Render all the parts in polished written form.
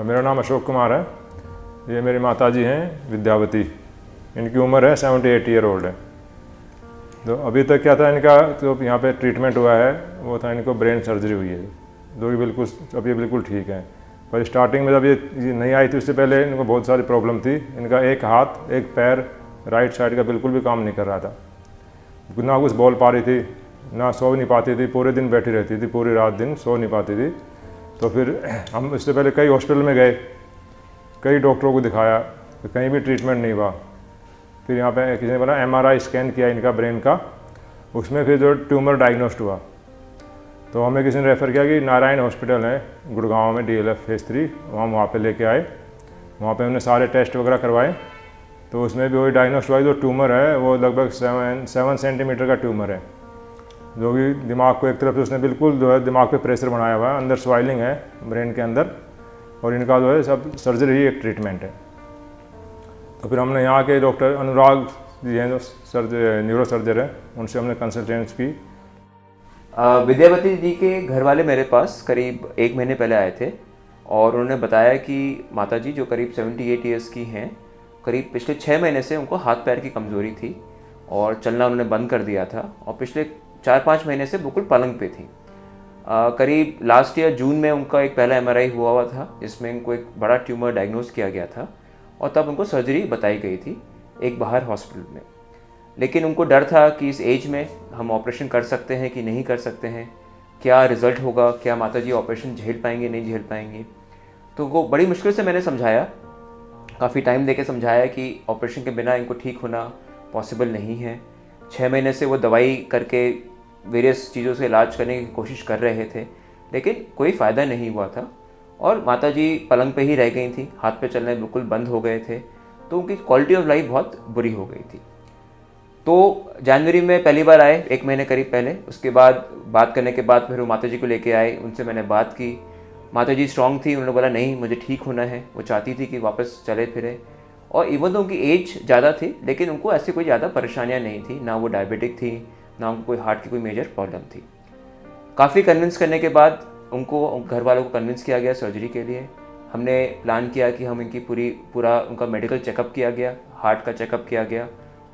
मेरा नाम अशोक कुमार है। ये मेरी माता जी हैं विद्यावती। इनकी उम्र है 78 ईयर ओल्ड है। तो अभी तक क्या था इनका, तो यहाँ पे ट्रीटमेंट हुआ है वो था, इनको ब्रेन सर्जरी हुई है जो कि बिल्कुल अभी बिल्कुल ठीक है। पर स्टार्टिंग में जब ये नहीं आई थी उससे पहले इनको बहुत सारी प्रॉब्लम थी। इनका एक हाथ एक पैर राइट साइड का बिल्कुल भी काम नहीं कर रहा था, ना कुछ बोल पा रही थी, ना सो नहीं पाती थी, पूरे दिन बैठी रहती थी, पूरी रात दिन सो नहीं पाती थी। तो फिर हम इससे पहले कई हॉस्पिटल में गए, कई डॉक्टरों को दिखाया, तो कहीं भी ट्रीटमेंट नहीं हुआ। फिर यहाँ पे किसी ने बोला MRI स्कैन किया इनका ब्रेन का, उसमें फिर जो ट्यूमर डायग्नोस्ड हुआ तो हमें किसी ने रेफ़र किया कि नारायण हॉस्पिटल है गुड़गांव में, DLF फेज़ 3, वहाँ पे लेके आए। वहाँ पे हमने सारे टेस्ट वगैरह करवाए तो उसमें भी वही डायग्नोस्ड हुआ। जो ट्यूमर है वो लगभग 7 सेंटीमीटर का ट्यूमर है, जो कि दिमाग को एक तरफ से उसने बिल्कुल जो है दिमाग पे प्रेशर बनाया हुआ है, अंदर स्वेलिंग है ब्रेन के अंदर, और इनका जो है सब सर्जरी ही एक ट्रीटमेंट है। तो फिर हमने यहाँ के डॉक्टर अनुराग जी हैं जो न्यूरो सर्जर हैं, उनसे हमने कंसल्टेंस की। विद्यावती जी के घर वाले मेरे पास करीब 1 महीने पहले आए थे और उन्होंने बताया कि माताजी जो करीब 78 ईयर्स की हैं, करीब पिछले 6 महीने से उनको हाथ पैर की कमज़ोरी थी और चलना उन्होंने बंद कर दिया था और पिछले 4-5 महीने से बिल्कुल पलंग पे थी। करीब लास्ट ईयर जून में उनका एक पहला MRI हुआ था जिसमें उनको एक बड़ा ट्यूमर डायग्नोज किया गया था और तब उनको सर्जरी बताई गई थी एक बाहर हॉस्पिटल में। लेकिन उनको डर था कि इस एज में हम ऑपरेशन कर सकते हैं कि नहीं कर सकते हैं, क्या रिज़ल्ट होगा, क्या माताजी ऑपरेशन झेल पाएंगे नहीं झेल पाएंगे। तो वो बड़ी मुश्किल से मैंने समझाया, काफ़ी टाइम देके समझाया कि ऑपरेशन के बिना इनको ठीक होना पॉसिबल नहीं है। 6 महीने से वो दवाई करके वेरियस चीज़ों से इलाज करने की कोशिश कर रहे थे लेकिन कोई फ़ायदा नहीं हुआ था और माताजी पलंग पे ही रह गई थी, हाथ पे चलने बिल्कुल बंद हो गए थे, तो उनकी क्वालिटी ऑफ लाइफ बहुत बुरी हो गई थी। तो जनवरी में पहली बार आए, 1 महीने करीब पहले। उसके बाद बात करने के बाद फिर वो माताजी को लेके आए, उनसे मैंने बात की। माताजी स्ट्रांग थी, उन्होंने बोला नहीं मुझे ठीक होना है, वो चाहती थी कि वापस चले फिरे। और इवन तो उनकी एज ज़्यादा थी लेकिन उनको ऐसी कोई ज़्यादा परेशानियाँ नहीं थी, ना वो डायबिटिक थी, ना उनको कोई हार्ट की कोई मेजर प्रॉब्लम थी। काफ़ी कन्विंस करने के बाद उनको घर वालों को कन्विंस किया गया सर्जरी के लिए। हमने प्लान किया कि हम इनकी पूरा उनका मेडिकल चेकअप किया गया, हार्ट का चेकअप किया गया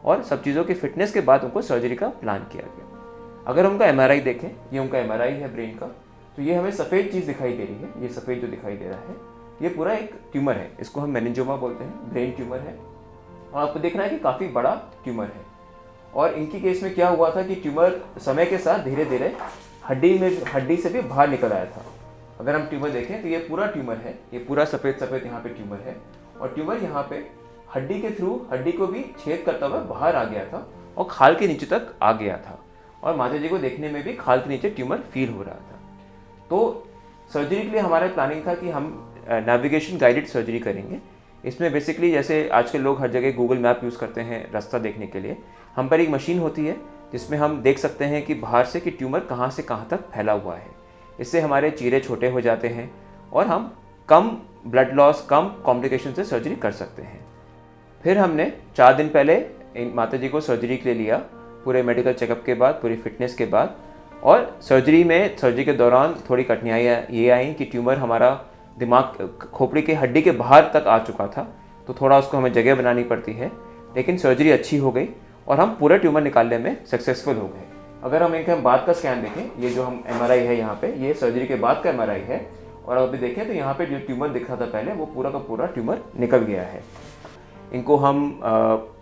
और सब चीज़ों की फिटनेस के बाद उनको सर्जरी का प्लान किया गया। अगर उनका MRI देखें, ये उनका MRI है ब्रेन का, तो ये हमें सफ़ेद चीज़ दिखाई दे रही है। ये सफ़ेद जो दिखाई दे रहा है ये पूरा एक ट्यूमर है, इसको हम मेनिंजोमा बोलते हैं, ब्रेन ट्यूमर है। और आपको देखना है कि काफ़ी बड़ा ट्यूमर है। और इनकी केस में क्या हुआ था कि ट्यूमर समय के साथ धीरे धीरे हड्डी से भी बाहर निकल आया था। अगर हम ट्यूमर देखें तो ये पूरा ट्यूमर है, ये पूरा सफ़ेद सफ़ेद यहाँ पे ट्यूमर है और ट्यूमर यहाँ पे हड्डी के थ्रू हड्डी को भी छेद करता हुआ बाहर आ गया था और खाल के नीचे तक आ गया था और माताजी को देखने में भी खाल के नीचे ट्यूमर फील हो रहा था। तो सर्जरी के लिए हमारा प्लानिंग था कि हम नेविगेशन गाइडेड सर्जरी करेंगे। इसमें बेसिकली जैसे आजकल लोग हर जगह गूगल मैप यूज़ करते हैं रास्ता देखने के लिए, हम पर एक मशीन होती है जिसमें हम देख सकते हैं कि बाहर से कि ट्यूमर कहाँ से कहाँ तक फैला हुआ है। इससे हमारे चीरे छोटे हो जाते हैं और हम कम ब्लड लॉस, कम कॉम्प्लिकेशन से सर्जरी कर सकते हैं। फिर हमने 4 दिन पहले माताजी को सर्जरी के लिए लिया, पूरे मेडिकल चेकअप के बाद, पूरी फिटनेस के बाद। और सर्जरी के दौरान थोड़ी कठिनाइयाँ ये आई कि ट्यूमर हमारा दिमाग खोपड़ी के हड्डी के बाहर तक आ चुका था, तो थोड़ा उसको हमें जगह बनानी पड़ती है। लेकिन सर्जरी अच्छी हो गई और हम पूरा ट्यूमर निकालने में सक्सेसफुल हो गए। अगर हम एक बाद का स्कैन देखें, ये जो हम MRI है यहाँ पे, ये सर्जरी के बाद का MRI है और अभी देखें तो यहाँ पे जो ट्यूमर दिखा था पहले वो पूरा का पूरा ट्यूमर निकल गया है। इनको हम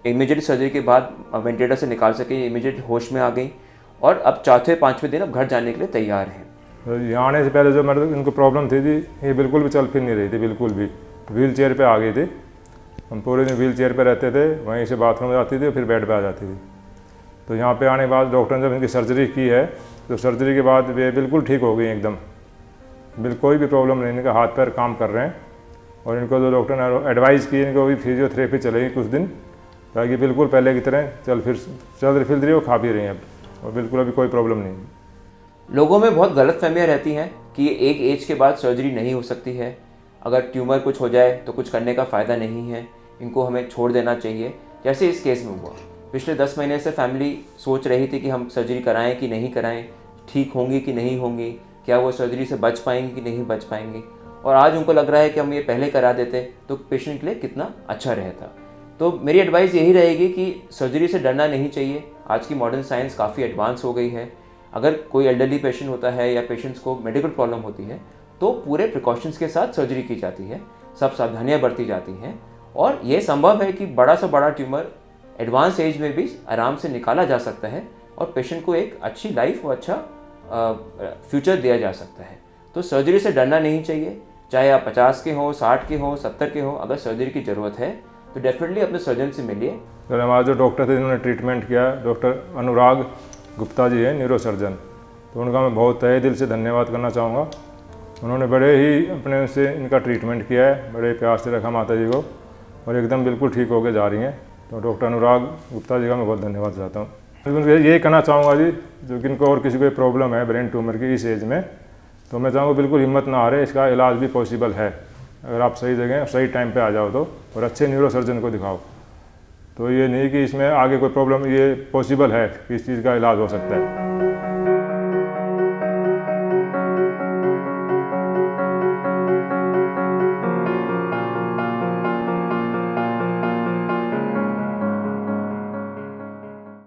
इमीडिएट सर्जरी के बाद वेंटिलेटर से निकाल सके, इमीडिएट होश में आ गई और अब 4-5वें दिन अब घर जाने के लिए तैयार हैं। यहाँ आने से पहले जो मतलब इनको प्रॉब्लम थी जी, ये बिल्कुल भी चल फिर नहीं रही थी, बिल्कुल भी व्हील चेयर पर आ गई थी। हम पूरे दिन व्हील चेयर पर रहते थे, वहीं से बाथरूम जाती थी फिर बेड पर आ जाती थी। तो यहाँ पे आने के बाद डॉक्टर ने जब इनकी सर्जरी की है तो सर्जरी के बाद वे बिल्कुल ठीक हो गई एकदम, बिल्कुल कोई भी प्रॉब्लम नहीं, इनका हाथ पैर काम कर रहे हैं। और इनको जो डॉक्टर ने एडवाइस की, इनको भी फिजियोथेरेपी चलेगी कुछ दिन, ताकि बिल्कुल पहले की तरह चल फिर रही हो, खा भी रही हैं अब, और बिल्कुल अभी कोई प्रॉब्लम नहीं है। लोगों में बहुत गलतफहमियां रहती हैं कि एक एज के बाद सर्जरी नहीं हो सकती है, अगर ट्यूमर कुछ हो जाए तो कुछ करने का फ़ायदा नहीं है, इनको हमें छोड़ देना चाहिए। जैसे इस केस में हुआ, पिछले 10 महीने से फैमिली सोच रही थी कि हम सर्जरी कराएं कि नहीं कराएं, ठीक होंगी कि नहीं होंगी, क्या वो सर्जरी से बच पाएंगी कि नहीं बच पाएंगी। और आज उनको लग रहा है कि हम ये पहले करा देते तो पेशेंट के लिए कितना अच्छा रहता। तो मेरी एडवाइस यही रहेगी कि सर्जरी से डरना नहीं चाहिए। आज की मॉडर्न साइंस काफ़ी एडवांस हो गई है। अगर कोई एल्डरली पेशेंट होता है या पेशेंट्स को मेडिकल प्रॉब्लम होती है तो पूरे प्रिकॉशंस के साथ सर्जरी की जाती है, सब सावधानियाँ बरती जाती हैं और ये संभव है कि बड़ा से बड़ा ट्यूमर एडवांस एज में भी आराम से निकाला जा सकता है और पेशेंट को एक अच्छी लाइफ और अच्छा फ्यूचर दिया जा सकता है। तो सर्जरी से डरना नहीं चाहिए, चाहे आप 50 के हों, 60 के हों, 70 के हों। अगर सर्जरी की ज़रूरत है तो डेफिनेटली अपने सर्जन से मिलिए। सर हमारे जो डॉक्टर थे जिन्होंने ट्रीटमेंट किया, डॉक्टर अनुराग गुप्ता जी हैं, न्यूरो सर्जन, तो उनका मैं बहुत तहे दिल से धन्यवाद करना चाहूँगा। उन्होंने बड़े ही अपने से इनका ट्रीटमेंट किया है, बड़े प्यार से रखा माता जी को और एकदम बिल्कुल ठीक होकर जा रही हैं। तो डॉक्टर अनुराग गुप्ता जी का मैं बहुत धन्यवाद चाहता हूँ। बिल्कुल यही कहना चाहूँगा जी, जो किनको और किसी को प्रॉब्लम है ब्रेन ट्यूमर की इस एज में, तो मैं चाहूँगा बिल्कुल हिम्मत ना हारे, इसका इलाज भी पॉसिबल है अगर आप सही जगह सही टाइम पे आ जाओ तो, और अच्छे न्यूरो सर्जन को दिखाओ। तो ये नहीं कि इसमें आगे कोई प्रॉब्लम, ये पॉसिबल है कि इस चीज़ का इलाज हो सकता है।